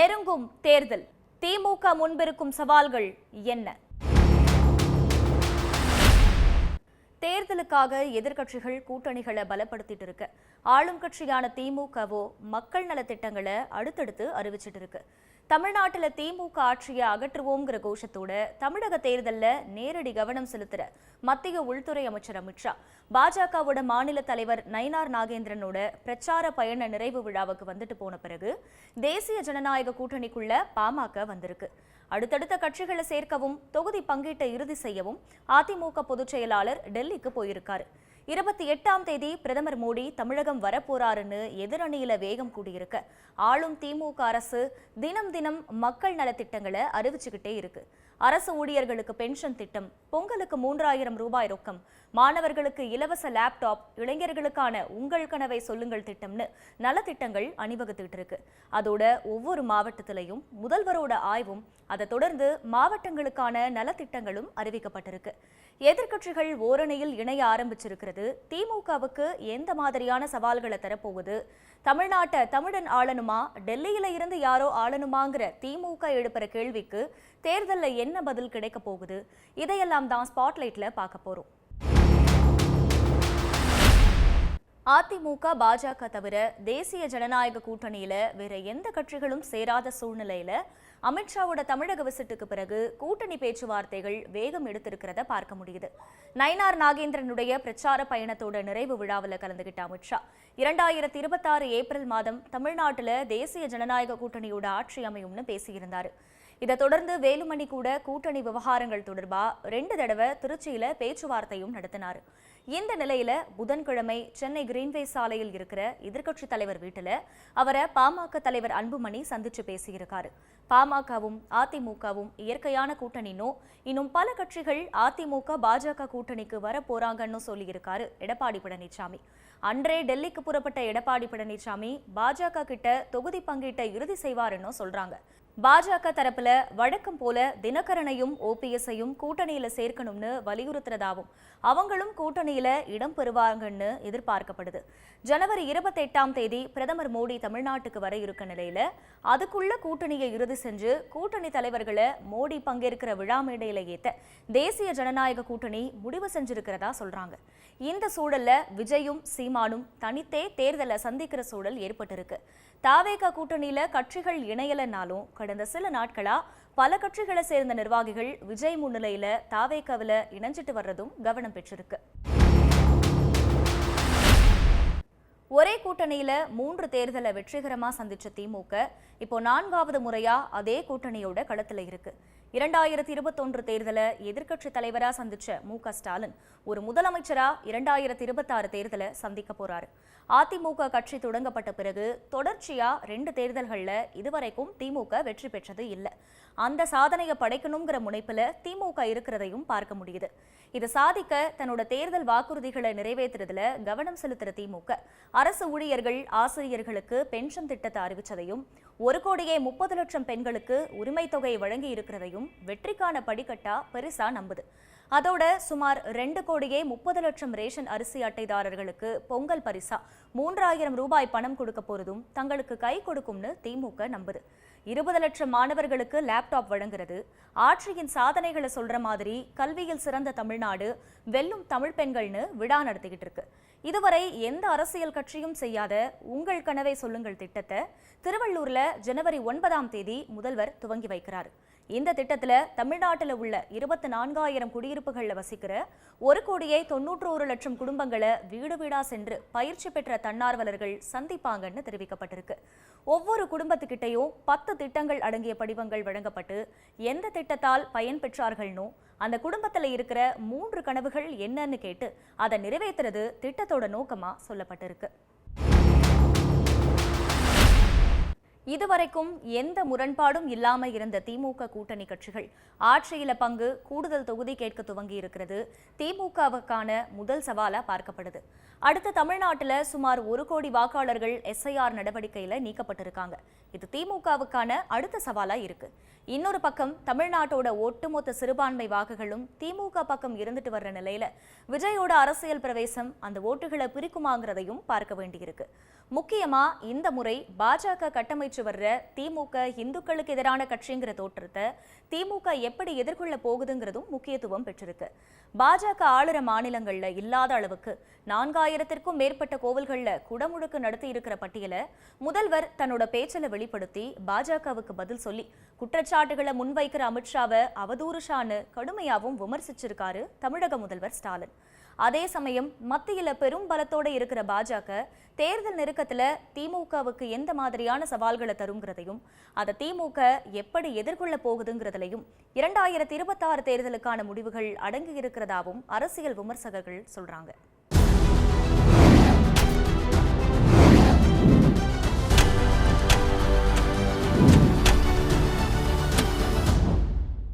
நெருங்கும் தேர்தல், திமுக முன்பிருக்கும் சவால்கள் என்ன? தேர்தலுக்காக எதிர்க்கட்சிகள் கூட்டணிகளை பலப்படுத்திட்டு இருக்கு. ஆளும் கட்சியான திமுகவோ மக்கள் நலத்திட்டங்களை அடுத்தடுத்து அறிவிச்சிட்டு இருக்கு. தமிழ்நாட்டில் திமுக ஆட்சியை அகற்றுவோங்கிற கோஷத்தோட தமிழக தேர்தலில் நேரடி கவனம் செலுத்துற மத்திய உள்துறை அமைச்சர் அமித்ஷா பாஜகவோட மாநில தலைவர் நயினார் நாகேந்திரனோட பிரச்சார பயண நிறைவு விழாவுக்கு வந்துட்டு போன பிறகு தேசிய ஜனநாயக கூட்டணிக்குள்ள பாமக வந்திருக்கு. அடுத்தடுத்த கட்சிகளை சேர்க்கவும் தொகுதி பங்கீட்டை இறுதி செய்யவும் அதிமுக பொதுச் செயலாளர் டெல்லிக்கு போயிருக்காரு. 28ஆம் தேதி பிரதமர் மோடி தமிழகம் வரப்போறாருன்னு எதிரணியில வேகம் கூடியிருக்க ஆளும் திமுக அரசு தினம் தினம் மக்கள் நலத்திட்டங்களை அறிவிச்சுக்கிட்டே இருக்கு. அரசு ஊழியர்களுக்கு பென்ஷன் திட்டம், பொங்கலுக்கு 3000 ரூபாய் ரொக்கம், மாணவர்களுக்கு இலவச லேப்டாப், இளைஞர்களுக்கான உங்கள் கனவை சொல்லுங்கள் திட்டம்னு நலத்திட்டங்கள் அணிவகுத்துட்டு இருக்கு. அதோட ஒவ்வொரு மாவட்டத்திலையும் முதல்வரோட ஆய்வும் அதை தொடர்ந்து மாவட்டங்களுக்கான நலத்திட்டங்களும் அறிவிக்கப்பட்டிருக்கு. எதிர்க்கட்சிகள் ஓரணியில் இணைய ஆரம்பிச்சிருக்கிறது திமுகவுக்கு எந்த மாதிரியான சவால்களை தரப்போகுது? தமிழ்நாட்டை தமிழன் ஆளணுமா, டெல்லியில இருந்து யாரோ ஆளணுமாங்கிற திமுக எழுப்புற கேள்விக்கு தேர்தலில் என்ன பதில் கிடைக்க போகுது? இதையெல்லாம் தான் ஸ்பாட்லைட்ல பார்க்க போறோம். அதிமுக பாஜக தவிர தேசிய ஜனநாயக கூட்டணியில வேற எந்த கட்சிகளும் சேராத சூழ்நிலையில அமித்ஷாவோட தமிழக விசிட்டுக்கு பிறகு கூட்டணி பேச்சுவார்த்தைகள் வேகம் எடுத்திருக்கிறத பார்க்க முடியுது. நயினார் நாகேந்திரனுடைய பிரச்சார பயணத்தோட நிறைவு விழாவில் கலந்துகிட்ட அமித்ஷா 2026 ஏப்ரல் மாதம் தமிழ்நாட்டில் தேசிய ஜனநாயக கூட்டணியோட ஆட்சி அமையும்னு பேசியிருந்தாரு. இதை தொடர்ந்து வேலுமணி கூட கூட்டணி விவகாரங்கள் தொடர்பா 2 தடவை திருச்சியில பேச்சுவார்த்தையும் நடத்தினார். இந்த நிலையில புதன்கிழமை சென்னை கிரீன்வே சாலையில் இருக்கிற எதிர்க்கட்சி தலைவர் வீட்டில் அவரை பாமக தலைவர் அன்புமணி சந்திச்சு பேசியிருக்காரு. பாமகவும் அதிமுகவும் இயற்கையான கூட்டணினோ இன்னும் பல கட்சிகள் அதிமுக பாஜக கூட்டணிக்கு வர போறாங்கன்னு சொல்லியிருக்காரு எடப்பாடி பழனிசாமி. அன்றே டெல்லிக்கு புறப்பட்ட எடப்பாடி பழனிசாமி பாஜக கிட்ட தொகுதி பங்கீட்டை இறுதி செய்வாருன்னு சொல்றாங்க. பாஜக தரப்புல வழக்கம் போல தினகரனையும் ஓபிஎஸ்ஐயும் கூட்டணியில சேர்க்கணும்னு வலியுறுத்துறதாவும் அவங்களும் கூட்டணியில இடம் பெறுவாங்கன்னு எதிர்பார்க்கப்படுது. ஜனவரி 28ஆம் தேதி பிரதமர் மோடி தமிழ்நாட்டுக்கு வர இருக்க நிலையில அதுக்குள்ள கூட்டணியை இறுதி செஞ்சு கூட்டணி தலைவர்களை மோடி பங்கேற்கிற விழா மேடையில ஏத்த தேசிய ஜனநாயக கூட்டணி முடிவு செஞ்சிருக்கிறதா சொல்றாங்க. இந்த சூழல்ல விஜயும் சீமானும் தனித்தே தேர்தலை சந்திக்கிற சூழல் ஏற்பட்டிருக்கு. தாவேகா கூட்டணியில கட்சிகள் இணையலனாலும் கடந்த சில நாட்களா பல கட்சிகளை சேர்ந்த நிர்வாகிகள் விஜய் முன்னிலையில தாவேகாவில இணைஞ்சிட்டு வர்றதும் கவனம் பெற்றிருக்கு. ஒரே கூட்டணியில 3 தேர்தலை வெற்றிகரமா சந்திச்ச திமுக இப்போ 4வது முறையா அதே கூட்டணியோட களத்துல இருக்கு. 2021 தேர்தலை எதிர்க்கட்சி தலைவரா சந்திச்ச மு.க. ஸ்டாலின் ஒரு முதலமைச்சரா 2026 தேர்தலை சந்திக்க போறாரு. அதிமுக கட்சி தொடங்கப்பட்ட பிறகு தொடர்ச்சியா 2 தேர்தல்கள்ல இதுவரைக்கும் திமுக வெற்றி பெற்றது இல்லை. அந்த சாதனையை படைக்கணுங்கிற முனைப்புல திமுக இருக்கிறதையும் பார்க்க முடியுது. இதை சாதிக்க தன்னோட தேர்தல் வாக்குறுதிகளை நிறைவேற்றுறதுல கவனம் செலுத்துற திமுக அரசு ஊழியர்கள் ஆசிரியர்களுக்கு பென்ஷன் திட்டத்தை அறிவிச்சதையும் 1,30 லட்சம் பெண்களுக்கு உரிமை தொகை வழங்கி இருக்கிறதையும் வெற்றிக்கான படிக்கட்டா பெருசா நம்புது. அதோட சுமார் 2,30 லட்சம் ரேஷன் அரிசி அட்டைதாரர்களுக்கு பொங்கல் பரிசா 3000 ரூபாய் பணம் கொடுக்க போறதும் தங்களுக்கு கை கொடுக்கும்னு திமுக நம்புது. 20 லட்சம் மாணவர்களுக்கு லேப்டாப் வழங்குறது, ஆட்சியின் சாதனைகளை சொல்ற மாதிரி கல்வியில் சிறந்த தமிழ்நாடு, வெல்லும் தமிழ் பெண்கள்னு விழா நடத்திக்கிட்டு இருக்கு. இதுவரை எந்த அரசியல் கட்சியும் செய்யாத உங்கள் கனவை சொல்லுங்கள் திட்டத்தை திருவள்ளூர்ல ஜனவரி 9ஆம் தேதி முதல்வர் துவங்கி வைக்கிறார். இந்த திட்டத்துல தமிழ்நாட்டில் உள்ள 24,000 குடியிருப்புகளில் வசிக்கிற 1,91 லட்சம் குடும்பங்களை வீடு வீடா சென்று பயிற்சி பெற்ற தன்னார்வலர்கள் சந்திப்பாங்கன்னு தெரிவிக்கப்பட்டிருக்கு. ஒவ்வொரு குடும்பத்துக்கிட்டையும் 10 திட்டங்கள் அடங்கிய படிவங்கள் வழங்கப்பட்டு எந்த திட்டத்தால் பயன் பெற்றார்கள்னோ அந்த குடும்பத்தில் இருக்கிற 3 கனவுகள் என்னன்னு கேட்டு அதை நிறைவேற்றுறது திட்டத்தோட நோக்கமா சொல்லப்பட்டிருக்கு. இதுவரைக்கும் எந்த முரண்பாடும் இல்லாம இருந்த திமுக கூட்டணி கட்சிகள் ஆட்சியில பங்கு, கூடுதல் தொகுதி கேட்க துவங்கி இருக்கிறது திமுகவுக்கான முதல் சவாலா பார்க்கப்படுது. அடுத்த தமிழ்நாட்டில் சுமார் 1 கோடி வாக்காளர்கள் SIR நடவடிக்கையில நீக்கப்பட்டிருக்காங்க. இது திமுகவுக்கான அடுத்த சவாலா இருக்கு. இன்னொரு பக்கம் தமிழ்நாட்டோட ஒட்டுமொத்த சிறுபான்மை வாக்குகளும் திமுக பக்கம் இருந்துட்டு வர்ற நிலையில விஜயோட அரசியல் பிரவேசம் அந்த ஓட்டுகளை பிரிக்குமாங்கிறதையும் பார்க்க வேண்டியிருக்கு. முக்கியமா இந்த முறை பாஜக கட்டமைச்சு வர்ற திமுக இந்துக்களுக்கு எதிரான கட்சிங்கிற தோற்றத்தை திமுக எப்படி எதிர்கொள்ள போகுதுங்கிறதும் முக்கியத்துவம் பெற்றிருக்கு. பாஜக ஆளுற மாநிலங்கள்ல இல்லாத அளவுக்கு 4000த்திற்கும் மேற்பட்ட கோவில்கள்ல குடமுழுக்கு நடத்தி இருக்கிற பட்டியலை முதல்வர் தன்னோட பேச்சில வெளிப்படுத்தி பாஜகவுக்கு பதில் சொல்லி குற்றச்சாட்டுகளை முன்வைக்கிற அமித்ஷாவை அவதூறுஷான்னு கடுமையாவும் விமர்சிச்சிருக்காரு தமிழக முதல்வர் ஸ்டாலின். அதே சமயம் மத்தியில பெரும் பலத்தோட இருக்கிற பாஜக தேர்தல் நெருக்கத்துல திமுகவுக்கு எந்த மாதிரியான சவால்களை தருங்கிறதையும் அதை திமுக எப்படி எதிர்கொள்ள போகுதுங்கிறதுலையும் 2026 தேர்தலுக்கான முடிவுகள் அடங்கி இருக்கிறதாவும் அரசியல் விமர்சகர்கள் சொல்றாங்க.